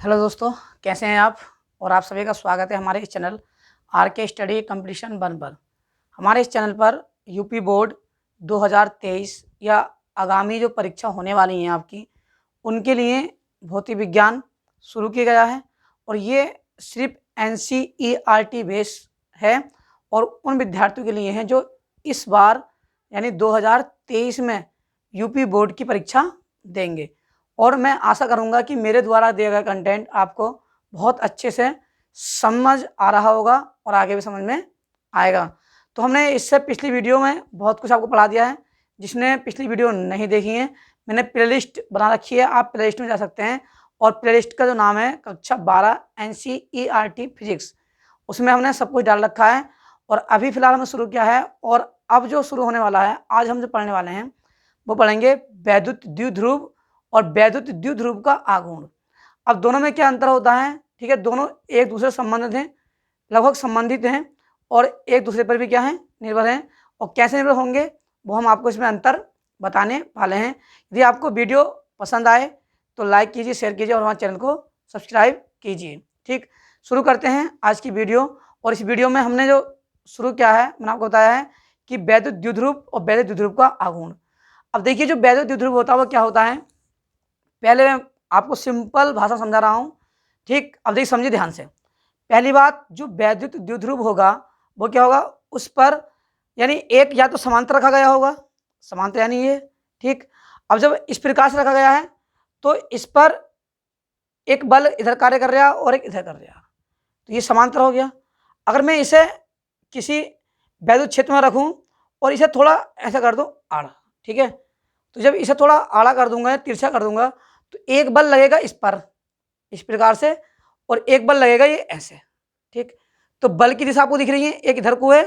Hello दोस्तों, कैसे हैं आप। और आप सभी का स्वागत है हमारे इस चैनल आर के स्टडी कंपटीशन 1 पर। हमारे इस चैनल पर यूपी बोर्ड 2023 या आगामी जो परीक्षा होने वाली हैं आपकी, उनके लिए भौतिक विज्ञान शुरू किया गया है। और ये सिर्फ NCERT बेस है और उन विद्यार्थियों के लिए है जो इस बार यानी 2023 में यूपी बोर्ड की परीक्षा देंगे। और मैं आशा करूंगा कि मेरे द्वारा दिया गया कंटेंट आपको बहुत अच्छे से समझ आ रहा होगा और आगे भी समझ में आएगा। तो हमने इससे पिछली वीडियो में बहुत कुछ आपको पढ़ा दिया है। जिसने पिछली वीडियो नहीं देखी है, मैंने प्लेलिस्ट बना रखी है, आप प्लेलिस्ट में जा सकते हैं। और प्लेलिस्ट का जो नाम है कक्षा 12 NCERT फिजिक्स, उसमें हमने सब कुछ डाल रखा है। और अभी फिलहाल हमने शुरू किया है और अब जो शुरू होने वाला है, आज हम जो पढ़ने वाले हैं वो पढ़ेंगे वैद्युत द्विध्रुव और वैद्युत द्विध्रुव का आघूर्ण। अब दोनों में क्या अंतर होता है, ठीक है। दोनों एक दूसरे से संबंधित हैं, लगभग संबंधित हैं और एक दूसरे पर भी क्या है, निर्भर हैं। और कैसे निर्भर होंगे वो हम आपको इसमें अंतर बताने वाले हैं। यदि आपको वीडियो पसंद आए तो लाइक कीजिए, शेयर कीजिए और हमारे चैनल को सब्सक्राइब कीजिए। ठीक, शुरू करते हैं आज की वीडियो। और इस वीडियो में हमने जो शुरू किया है, मैंने आपको बताया है कि वैद्युत द्विध्रुव और वैद्युत द्विध्रुव का आघूर्ण। अब देखिए, जो वैद्युत द्विध्रुव होता है वो क्या होता है, पहले मैं आपको सिंपल भाषा समझा रहा हूँ। ठीक, अब देखिए समझिए ध्यान से। पहली बात, जो वैद्युत द्विध्रुव होगा वो क्या होगा, उस पर यानी एक या तो समांतर रखा गया होगा, समांतर यानी ये। ठीक, अब जब इस प्रकार से रखा गया है तो इस पर एक बल इधर कार्य कर रहा और एक इधर कर रहा, तो ये समांतर हो गया। अगर मैं इसे किसी वैद्युत क्षेत्र में रखूं और इसे थोड़ा ऐसा कर दूं आड़ा, ठीक है, तो जब इसे थोड़ा आड़ा कर दूंगा, तिरछा कर दूंगा, तो एक बल लगेगा इस पर इस प्रकार से और एक बल लगेगा ये ऐसे। ठीक, तो बल की दिशा आपको दिख रही है, एक इधर को है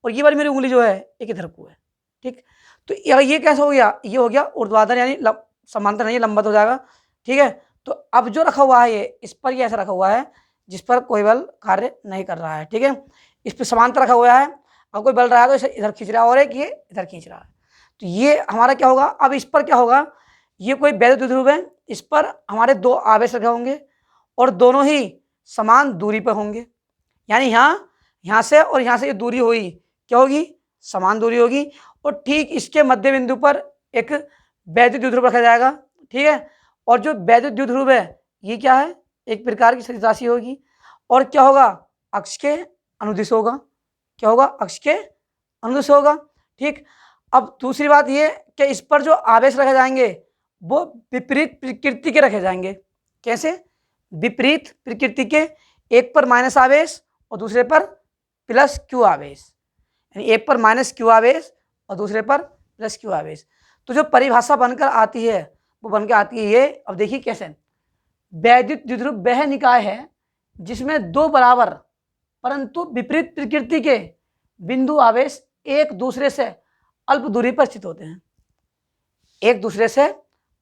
और ये वाली मेरी उंगली जो है एक इधर को है। ठीक, तो ये कैसा हो गया, ये हो गया ऊर्ध्वाधर यानी समांतर नहीं, लंबवत हो जाएगा। ठीक है, तो अब जो रखा हुआ है ये इस पर, ये ऐसा रखा हुआ है जिस पर कोई बल कार्य नहीं कर रहा है। ठीक है, इस पर समांतर रखा हुआ है, अब कोई बल रहा है तो इसे इधर खींच रहा है और एक ये इधर खींच रहा है, तो ये हमारा क्या होगा। अब इस पर क्या होगा, ये कोई वैद्युत द्विध्रुव है, इस पर हमारे दो आवेश रखे होंगे और दोनों ही समान दूरी पर होंगे। यानी यहाँ से और यहाँ से ये दूरी हुई क्या होगी, समान दूरी होगी। और ठीक इसके मध्य बिंदु पर एक वैद्युत द्विध्रुव रखा जाएगा। ठीक है, और जो वैद्युत द्विध्रुव है ये क्या है, एक प्रकार की सदिश राशि होगी और क्या होगा, अक्ष के अनुदिश होगा। क्या होगा, अक्ष के अनुदिश होगा। ठीक, अब दूसरी बात ये कि इस पर जो आवेश रखे जाएंगे वो विपरीत प्रकृति के रखे जाएंगे। कैसे, विपरीत प्रकृति के, एक पर माइनस आवेश और दूसरे पर प्लस क्यू आवेश, यानी एक पर माइनस क्यू आवेश और दूसरे पर प्लस क्यू आवेश। तो जो परिभाषा बनकर आती है वो बनकर आती है ये। अब देखिए कैसे, वैद्युत द्विध्रुव वह निकाय है जिसमें दो बराबर परंतु विपरीत प्रकृति के बिंदु आवेश एक दूसरे से अल्प दूरी पर स्थित होते हैं, एक दूसरे से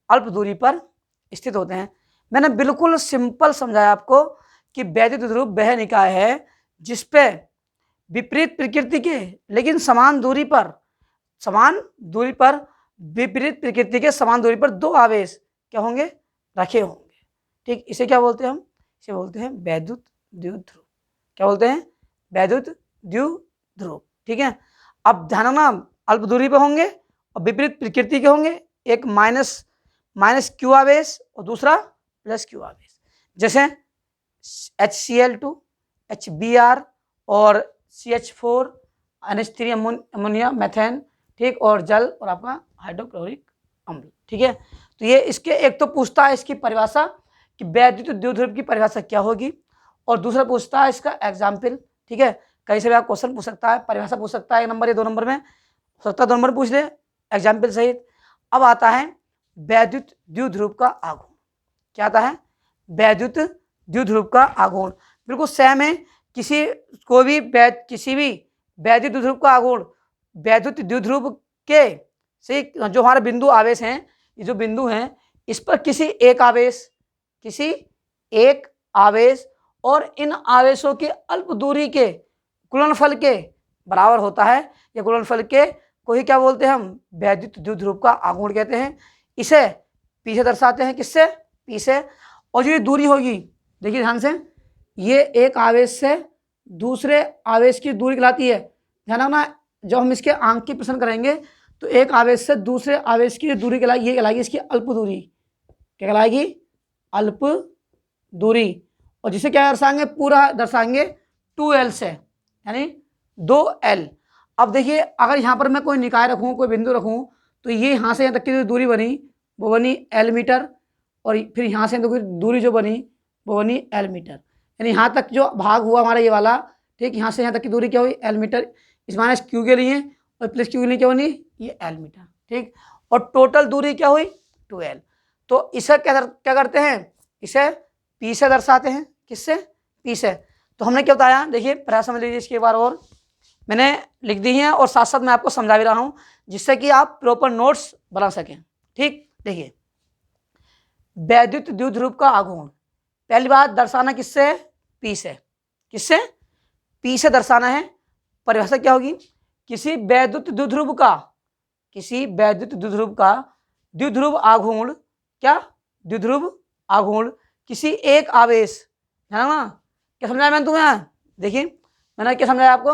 अल्प दूरी पर स्थित होते हैं। मैंने बिल्कुल सिंपल समझाया आपको कि वैद्युत द्विध्रुव वह निकाय है जिस पे विपरीत प्रकृति के लेकिन समान दूरी पर विपरीत प्रकृति के समान दूरी पर दो आवेश क्या होंगे, रखे होंगे। ठीक, इसे क्या बोलते हैं हम, इसे बोलते हैं वैद्युत द्विध्रुव। क्या बोलते हैं, वैद्युत द्विध्रुव। ठीक है, अब ध्यान रखना, अल्प दूरी पर होंगे और विपरीत प्रकृति के होंगे, एक माइनस क्यू आवेश और दूसरा प्लस क्यू आवेश। जैसे HCl2, HBr और CH4, NH3 अमोनिया मैथेन। ठीक, और जल और आपका हाइड्रोक्लोरिक अम्ल। ठीक है, तो ये इसके एक तो पूछता है इसकी परिभाषा कि वैद्युत द्विध्रुव की परिभाषा क्या होगी, और दूसरा पूछता है इसका एग्जाम्पल। ठीक है, कहीं से भी आप क्वेश्चन पूछ सकता है, परिभाषा पूछ सकता है 1 नंबर या 2 नंबर में, हो सकता है 2 नंबर पूछ ले एग्जाम्पल सहित। अब आता है वैद्युत द्विध्रुव का आघूर्ण। क्या आता है, वैद्युत द्विध्रुव का आघूर्ण। बिल्कुल सेम है, किसी भी वैद्युत द्विध्रुव का आघूर्ण वैद्युत द्विध्रुव के से जो हमारे बिंदु आवेश हैं, ये जो बिंदु हैं इस पर किसी एक आवेश और इन आवेशों के अल्प दूरी के गुणनफल के बराबर होता है। ये गुणनफल के को ही क्या बोलते हैं हम, वैद्युत द्विध्रुव का आघूर्ण कहते हैं। इसे पी से दर्शाते हैं, किससे, पी से। और जो ये दूरी होगी देखिए ध्यान से, ये एक आवेश से दूसरे आवेश की दूरी कहलाती है। ध्यान रखना, जब हम इसके अंक की प्रश्न करेंगे तो एक आवेश से दूसरे आवेश की दूरी कहलाएगी, ये कहलाएगी इसकी अल्प दूरी। क्या कहलाएगी? अल्प दूरी। और जिसे क्या दर्शाएंगे? पूरा दर्शाएंगे 2l से, यानी 2l। अब देखिए, अगर यहाँ पर मैं कोई निकाय रखूँ, कोई बिंदु रखूँ, तो ये यहाँ से यहाँ तक की जो दूरी बनी वो बनी l मीटर, और फिर यहाँ से दूरी जो बनी वो बनी l मीटर। यानी यहाँ तक जो भाग हुआ हमारा ये वाला, ठीक, यहाँ से यहाँ तक की दूरी क्या हुई? l metre. इस माइनस क्यू के लिए और प्लस क्यू के लिए क्या बनी? ये l मीटर, ठीक। और टोटल दूरी क्या हुई? 2l। तो इसे क्या करते हैं? इसे p से दर्शाते हैं। किससे? p से। तो हमने क्या बताया? देखिए प्रयास समझ लीजिए इसकी एक बार और, मैंने लिख दी है और साथ साथ मैं आपको समझा भी रहा हूँ, जिससे कि आप प्रॉपर नोट्स बना सकें, ठीक। देखिए, वैद्युत द्विध्रुव का आघूर्ण, पहली बात दर्शाना किससे? p से। किससे? p से दर्शाना है। परिभाषा क्या होगी? किसी वैद्युत द्विध्रुव का द्विध्रुव आघूर्ण, क्या? द्विध्रुव आघूर्ण किसी एक आवेश, है ना? क्या समझाया मैंने तुम्हें? देखिए मैंने क्या समझाया आपको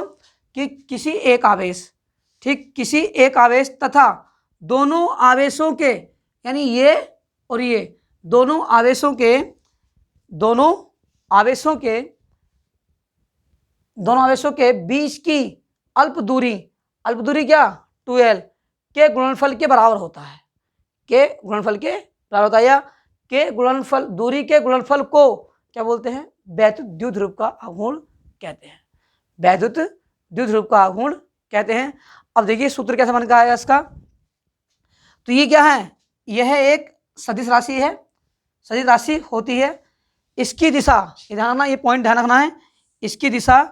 कि किसी एक आवेश, ठीक, किसी एक आवेश तथा दोनों आवेशों के, यानी ये और ये दोनों आवेशों के बीच की अल्प दूरी क्या? 2l के गुणनफल के बराबर होता है। के गुणनफल के बराबर होता है, या के गुणनफल, दूरी के गुणनफल को क्या बोलते हैं? वैद्युत द्विध्रुव का आघूर्ण कहते हैं। वैद्युत द्विध्रुव का आघूर्ण कहते हैं। अब देखिए सूत्र कैसे बन का आएगा इसका। तो ये क्या है? यह एक सदिश राशि है, सदिश राशि होती है। इसकी दिशा, ध्यान रखना, ये पॉइंट ध्यान रखना है, इसकी दिशा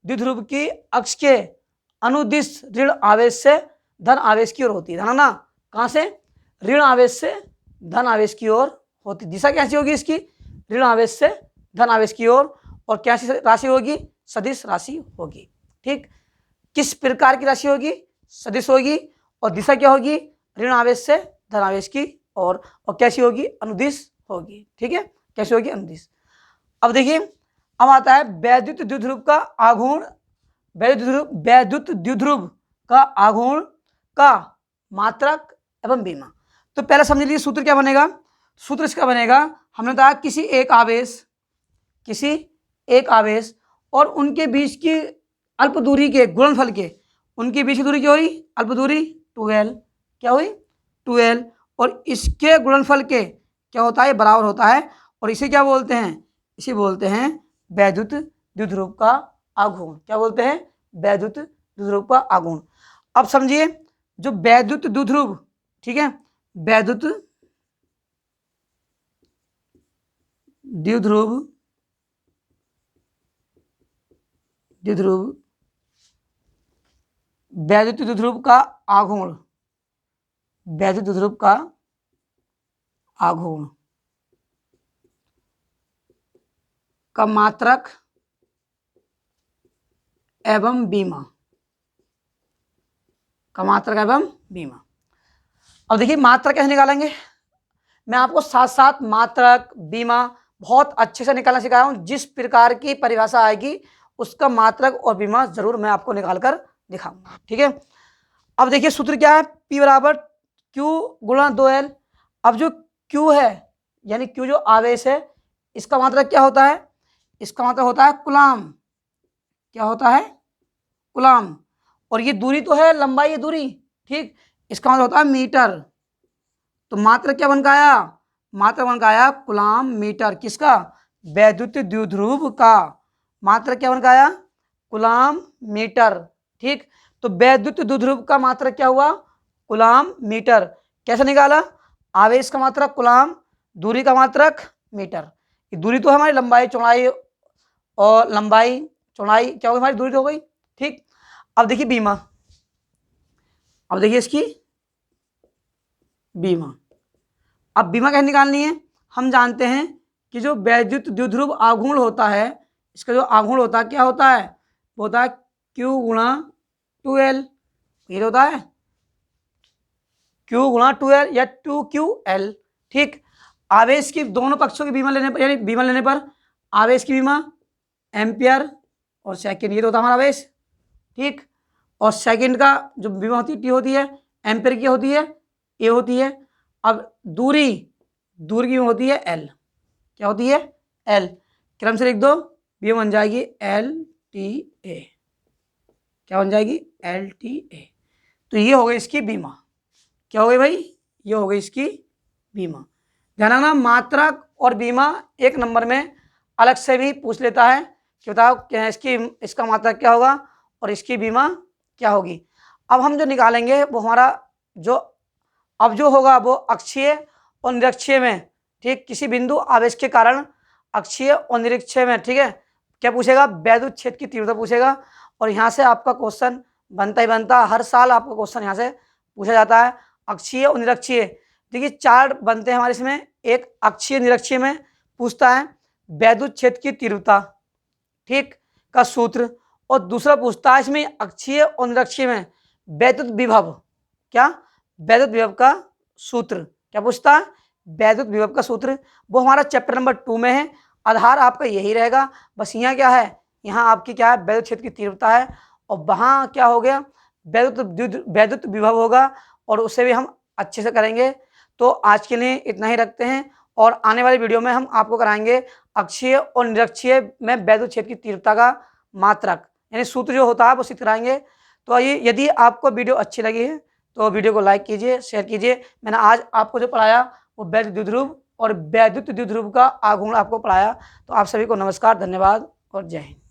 द्विध्रुव की अक्ष के अनुदिश ऋण आवेश से धन आवेश की ओर होती है। ध्यान रखना, कहाँ से? ऋण आवेश से धन आवेश की ओर होती। दिशा कैसी होगी इसकी? ऋण आवेश से धन आवेश की ओर। और कैसी राशि होगी? सदिश राशि होगी, ठीक। किस प्रकार की राशि होगी? सदिश होगी। और दिशा क्या होगी? ऋण आवेश से धन आवेश की ओर। और कैसी होगी? अनुदिश होगी, ठीक है। कैसी होगी? अनुदिश। अब देखिए, अब आता है वैद्युत द्विध्रुव का आघूर्ण, वैद्युत द्विध्रुव का आघूर्ण का मात्रक एवं बीमा। तो पहले समझ लीजिए सूत्र क्या बनेगा। सूत्र इसका बनेगा, हमने बताया किसी एक आवेश और उनके बीच की अल्प दूरी के गुणनफल के, उनके बीच की दूरी क्या हुई? अल्प दूरी 2l। क्या हुई? 2l। और इसके गुणनफल के क्या होता है? बराबर होता है। और इसे क्या बोलते हैं? इसे बोलते हैं वैद्युत द्विध्रुव का आघूर्ण। क्या बोलते हैं? वैद्युत द्विध्रुव का आघूर्ण। अब समझिए, जो वैद्युत द्विध्रुव, ठीक है, वैद्युत द्विध्रुव वैद्युत द्विध्रुव का आघूर्ण, वैद्युत द्विध्रुव का आघूर्ण का मात्रक एवं बीमा, का मात्रक एवं बीमा। अब देखिए मात्रक कैसे निकालेंगे, मैं आपको साथ साथ मात्रक, बीमा बहुत अच्छे से निकालना सिखाया हूं। जिस प्रकार की परिभाषा आएगी उसका मात्रक और बीमा जरूर मैं आपको निकाल कर दिखाऊंगा, ठीक है। अब देखिए सूत्र क्या है? P बराबर Q गुणा 2l। अब जो Q है, यानी Q जो आवेश है, इसका मात्रक क्या होता है? इसका मात्रक होता है कूलाम। क्या होता है? कूलाम। और ये दूरी तो है, लंबाई है दूरी, ठीक, इसका मतलब होता है मीटर। तो मात्र क्या बन गया? मात्र बन गया कूलाम मीटर। किसका? वैद्युत द्विध्रुव का। मात्र क्या बन गया? कूलाम मीटर, ठीक। तो वैद्युत द्विध्रुव का मात्रक क्या हुआ? Coulomb metre. कैसे निकाला? आवेश का मात्रक कूलाम, दूरी का मात्रक मीटर। दूरी तो हमारी लंबाई चौड़ाई, और लंबाई चौड़ाई क्या होगी? हमारी दूरी तो हो गई, ठीक। अब देखिए बीमा, अब देखिए इसकी बीमा। अब बीमा कैसे निकालनी है? हम जानते हैं कि जो वैद्युत द्विध्रुव आघूर्ण होता है, इसका जो आघूर्ण होता है क्या होता है? वो होता है Q गुणा 2l। ये होता है Q गुणा 2l या 2QL, ठीक। आवेश की दोनों पक्षों की बीमा लेने पर, यानी बीमा लेने पर आवेश की बीमा एम्पियर, और सेकंड ये तो होता है हमारा आवेश, ठीक। और सेकंड का जो बीमा होती है टी होती है, एम्पियर की होती है ए होती है। अब दूरी की होती है एल, क्या होती है एल, क्रम से लिख दो, बीमा बन जाएगी एल टी ए, क्या बन जाएगी एल टी ए। तो ये हो गई इसकी बीमा, क्या हो गई भाई, ये हो गई इसकी बीमा। ध्यान रखना मात्रक और बीमा एक नंबर में अलग से भी पूछ लेता है कि बताओ क्या इसका मात्रक क्या होगा और इसकी बीमा क्या होगी। अब हम जो निकालेंगे वो हमारा जो अब जो होगा वो अक्षीय और निरक्षीय में, ठीक, किसी बिंदु आवेश के कारण अक्षीय और निरक्षीय में, ठीक है, क्या पूछेगा, वैद्युत क्षेत्र की तीव्रता पूछेगा। और यहाँ से आपका क्वेश्चन बनता ही बनता, हर साल आपका क्वेश्चन यहाँ से पूछा जाता है। अक्षीय और निरक्षीय, देखिए चार बनते हैं हमारे इसमें, एक अक्षीय निरक्षीय में पूछता है वैद्युत क्षेत्र की तीव्रता, ठीक, का सूत्र, और दूसरा पूछता है इसमें अक्षीय और निरक्षीय में वैद्युत विभव, क्या, वैद्युत विभव का सूत्र, क्या पूछता है, वैद्युत विभव का सूत्र। वो हमारा चैप्टर नंबर 2 में है, आधार आपका यही रहेगा। बस यहाँ क्या है, यहाँ आपकी क्या है, वैद्युत क्षेत्र की तीव्रता है, और वहाँ क्या हो गया, वैद्युत विभव होगा, और उससे भी हम अच्छे से करेंगे। तो आज के लिए इतना ही रखते हैं, और आने वाली वीडियो में हम आपको कराएंगे अक्षीय और निरक्षीय में वैद्युत क्षेत्र की तीव्रता का मात्रक, यानी सूत्र जो होता है वो सिखाएंगे। तो आइए, यदि आपको वीडियो अच्छी लगी है तो वीडियो को लाइक कीजिए, शेयर कीजिए। मैंने आज आपको जो पढ़ाया वो वैद्युत द्विध्रुव और वैद्युत द्विध्रुव का आघूर्ण आपको पढ़ाया। तो आप सभी को नमस्कार, धन्यवाद और जय हिंद।